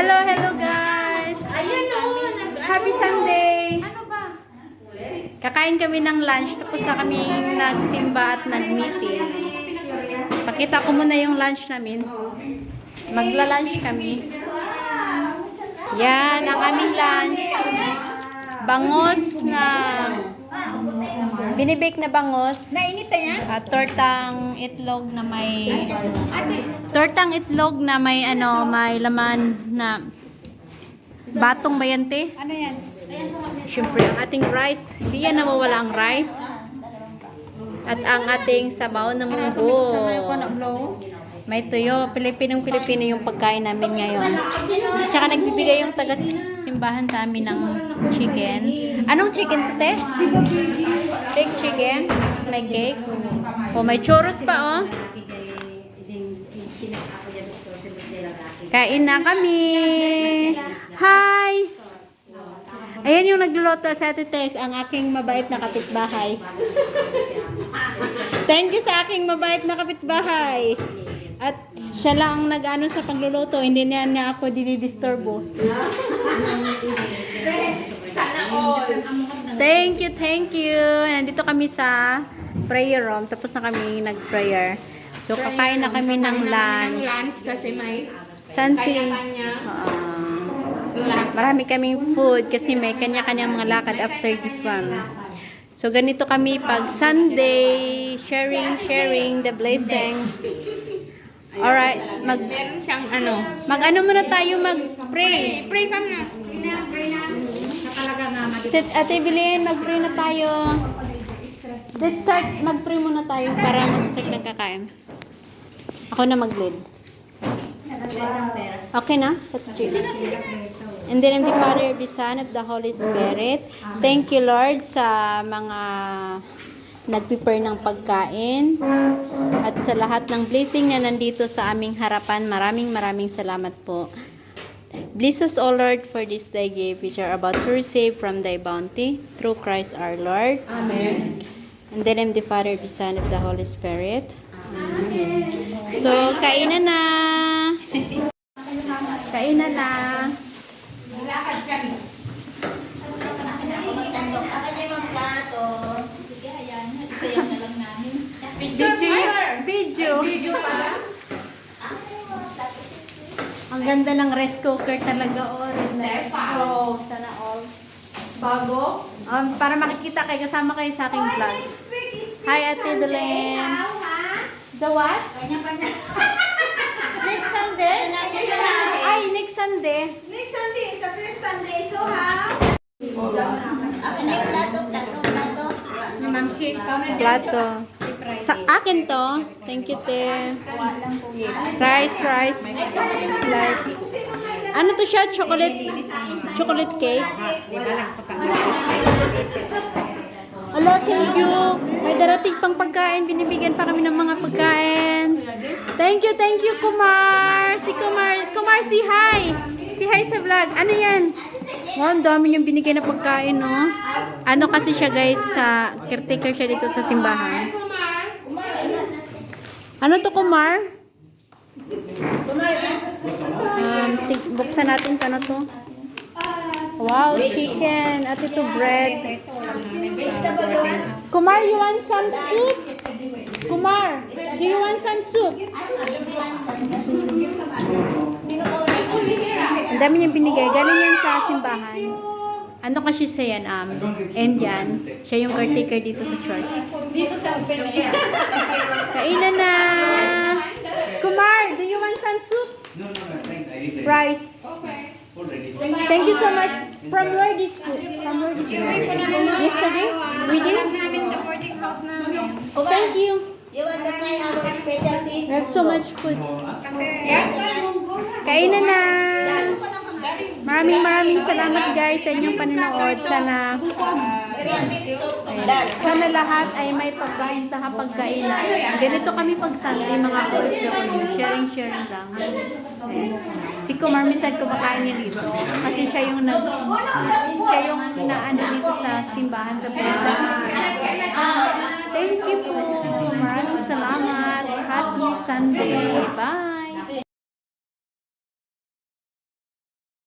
Hello, hello guys! Ayan o, Happy Sunday! Ano ba? Kakain kami ng lunch, tapos na kami nagsimba at nag-meeting. Pakita ko muna yung lunch namin. Magla-lunch kami. Yan, ang aming lunch. Bangos na binibake na bangos. Nainit na yan? At tortang itlog na may may laman na batong bayante. Ano yan? Siyempre, ang ating rice, hindi yan nawawala ang rice. At ang ating sabaw na munggo. May tuyo. Pilipinong-Pilipino yung pagkain namin ngayon. At saka nagbibigay yung taga-simbahan sa amin ng chicken. Anong chicken, tete? Big chicken. May cake. O, may churros pa, oh. Kain na kami. Hi! Ayan yung nagluluto sa Ate Tess, ang aking mabait na kapitbahay. Thank you sa aking mabait na kapitbahay. At siya lang ang nag-ano sa pagluluto, hindi niya ako dinidisturbo. Thank you, thank you. Nandito kami sa prayer room, tapos na kami nag-prayer. So, kakain na kami ng lunch. Kasi may Sansi. kanya-kanya. Marami kaming food kasi may kanya-kanya mga lakad after this one. So, ganito kami pag Sunday, sharing the blessing. Alright, Meron siyang ano. mag-ano muna tayo, mag-pray. Pray ka na. Ate Bilin, mag-pray na tayo. Let's start, mag-pray muna tayo para mag-start ng kakain. Ako na mag-lead. Okay na? And then, I'm the Father, of the Son, of the Holy Spirit. Thank you, Lord, sa mga nag-prepare ng pagkain. At sa lahat ng blessing na nandito sa aming harapan, maraming salamat po. Bless us, O Lord, for this thy gift, which are about to receive from thy bounty, through Christ our Lord. Amen. And then, I'm the Father, of the Son, of the Holy Spirit. Amen. So, kainan na! Kainan na! Lakad kami. Video pa. Ang ganda ng rice cooker talaga, oh. Sana all. Bago. Para makikita kayo, kasama kayo sa aking vlog. Hi, Ate Belen. The what? Next Sunday? Ay, next Sunday. Next Sunday is the first Sunday, so how? Plato. Sa akin to. Thank you, te. Rice. Slide. Ano to siya? Chocolate cake? Hello, thank you. May darating pang pagkain. Binibigyan pa kami ng mga pagkain. Thank you, Kumar. Si Kumar, si hi. Si hi sa vlog. Ano yan? Wow, ang dami niyong binigay na pagkain, no? Ano kasi siya, guys, sa caretaker siya dito sa simbahan. Ano to, Kumar? Buksan natin ano to. Wow, chicken. At ito, bread. Kumar, you want some soup? Kumar, do you want some soup? Ang dami niyang binigay. Galing yan sa simbahan. Ano kasi siya yan? Indian. Siya yung caretaker dito sa church. Kainan na! Kumar, do you want some soup? No, thanks. I did Rice. already. Thank you so much. From where this food? From where this food? Yesterday? We did? Oh, thank you. You want to try our specialty? We have so much food. Kainan na! Maraming salamat guys sa inyong panonood. Sana lahat ay may pagkain sa hapagkainan. Ganito kami pag Sunday mga OFW. Sharing lang. Ayan. Si Kumar minsan kumakain niya dito. Kasi siya yung naano dito sa simbahan sa Pilipinas. Thank you po. Maraming salamat. Happy Sunday. Bye!